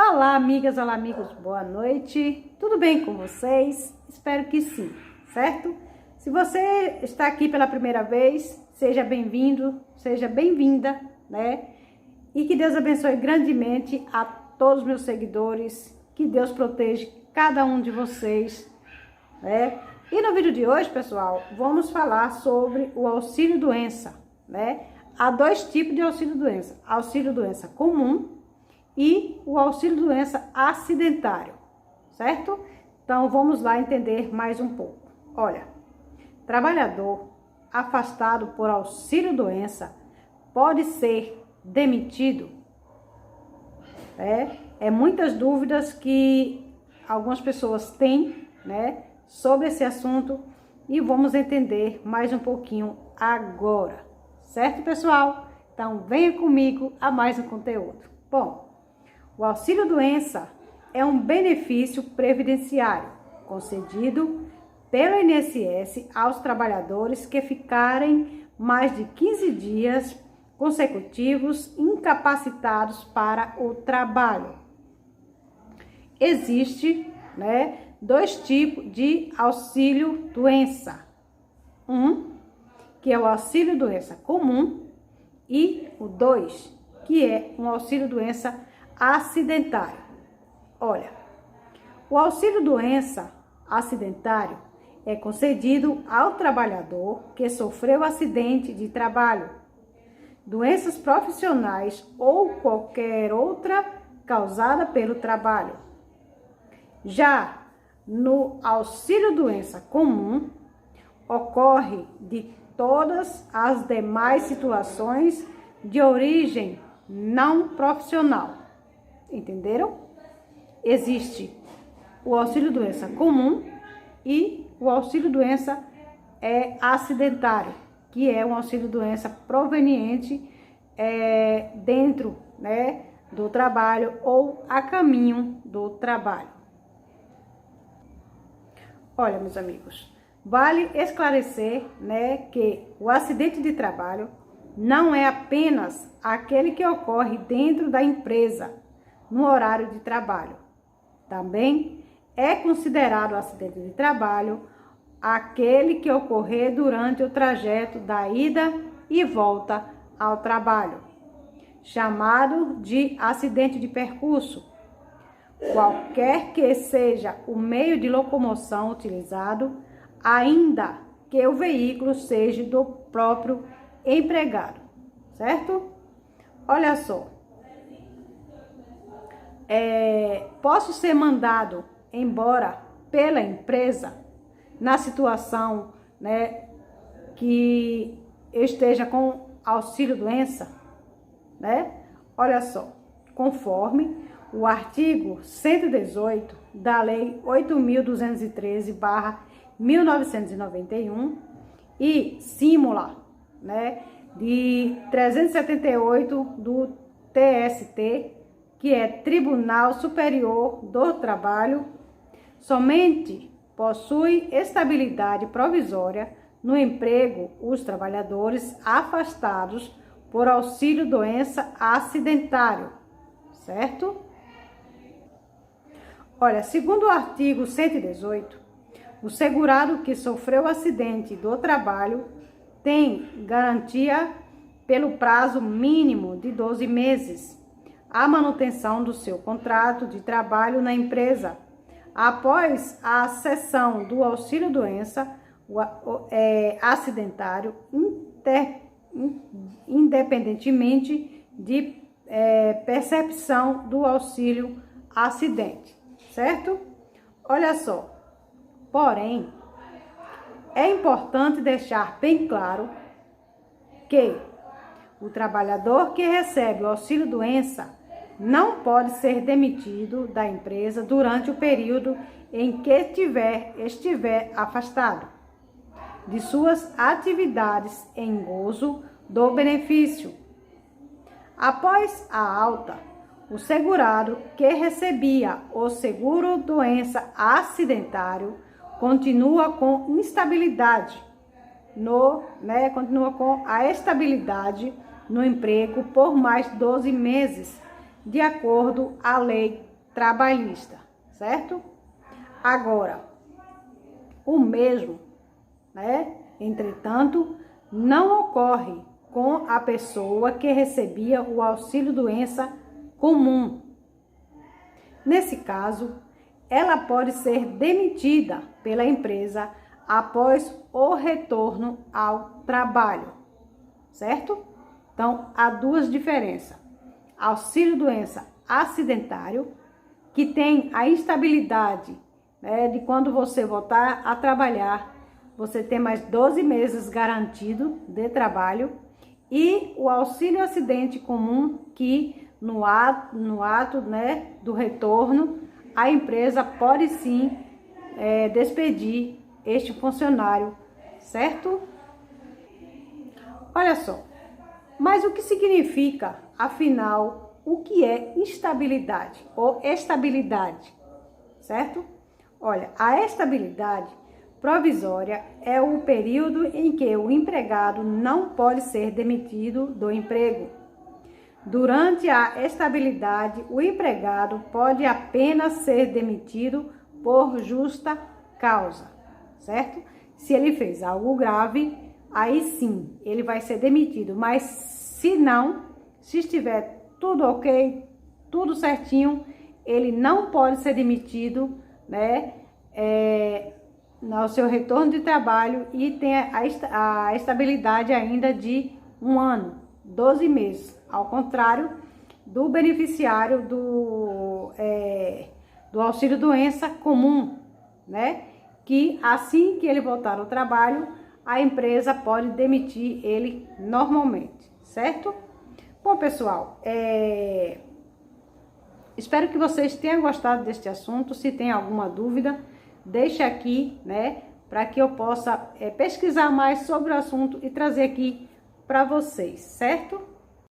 Olá, amigas, olá, amigos, boa noite. Tudo bem com vocês? Espero que sim, certo? Se você está aqui pela primeira vez, seja bem-vindo, seja bem-vinda, né? E que Deus abençoe grandemente a todos os meus seguidores, que Deus proteja cada um de vocês, né? E no vídeo de hoje, pessoal, vamos falar sobre o auxílio-doença, né? Há dois tipos de auxílio-doença: auxílio-doença comum e o auxílio-doença acidentário, certo? Então, vamos lá entender mais um pouco. Olha, trabalhador afastado por auxílio-doença pode ser demitido? É muitas dúvidas que algumas pessoas têm, né, sobre esse assunto, e vamos entender mais um pouquinho agora, certo, pessoal? Então, venha comigo a mais um conteúdo. Bom, o auxílio-doença é um benefício previdenciário concedido pelo INSS aos trabalhadores que ficarem mais de 15 dias consecutivos incapacitados para o trabalho. Existe, dois tipos de auxílio-doença. Um, que é o auxílio-doença comum, e o dois, que é um auxílio-doença acidentário. Olha, o auxílio-doença acidentário é concedido ao trabalhador que sofreu acidente de trabalho, doenças profissionais ou qualquer outra causada pelo trabalho. Já no auxílio-doença comum, ocorre de todas as demais situações de origem não profissional. Entenderam? Existe o auxílio-doença comum e o auxílio-doença acidentário, que é um auxílio-doença proveniente dentro, do trabalho ou a caminho do trabalho. Olha, meus amigos, vale esclarecer, que o acidente de trabalho não é apenas aquele que ocorre dentro da empresa, no horário de trabalho. Também é considerado acidente de trabalho aquele que ocorrer durante o trajeto da ida e volta ao trabalho, chamado de acidente de percurso. Qualquer que seja o meio de locomoção utilizado, ainda que o veículo seja do próprio empregado, certo? Olha só, posso ser mandado embora pela empresa na situação, que eu esteja com auxílio-doença, Olha só, conforme o artigo 118 da Lei 8.213/1991 e súmula, de 378 do TST, que é Tribunal Superior do Trabalho, somente possui estabilidade provisória no emprego os trabalhadores afastados por auxílio-doença acidentário, certo? Olha, segundo o artigo 118, o segurado que sofreu acidente do trabalho tem garantia pelo prazo mínimo de 12 meses a manutenção do seu contrato de trabalho na empresa, após a cessão do auxílio-doença acidentário, independentemente de percepção do auxílio-acidente, certo? Olha só, porém, é importante deixar bem claro que o trabalhador que recebe o auxílio-doença não pode ser demitido da empresa durante o período em que estiver afastado de suas atividades em gozo do benefício. Após a alta, o segurado que recebia o seguro-doença acidentário continua com instabilidade continua com a estabilidade no emprego por mais 12 meses, de acordo à Lei trabalhista, certo? Agora, o mesmo, né? Entretanto, não ocorre com a pessoa que recebia o auxílio-doença comum. Nesse caso, ela pode ser demitida pela empresa após o retorno ao trabalho, certo? Então, há duas diferenças. Auxílio-doença acidentário, que tem a instabilidade, né, de quando você voltar a trabalhar, você tem mais 12 meses garantido de trabalho, e o auxílio acidente comum, que no ato, né, do retorno, a empresa pode sim despedir este funcionário, certo? Olha só, mas o que significa, afinal, o que é instabilidade ou estabilidade, certo? Olha, a estabilidade provisória é o período em que o empregado não pode ser demitido do emprego. Durante a estabilidade, o empregado pode apenas ser demitido por justa causa, certo? Se ele fez algo grave, aí sim, ele vai ser demitido. Mas se não, se estiver tudo ok, tudo certinho, ele não pode ser demitido, né? No seu retorno de trabalho, e tem a estabilidade ainda de 1 ano, 12 meses. Ao contrário do beneficiário do auxílio-doença comum, né? Que assim que ele voltar ao trabalho, a empresa pode demitir ele normalmente, certo? Bom, pessoal, espero que vocês tenham gostado deste assunto. Se tem alguma dúvida, deixe aqui, né? Para que eu possa pesquisar mais sobre o assunto e trazer aqui para vocês, certo?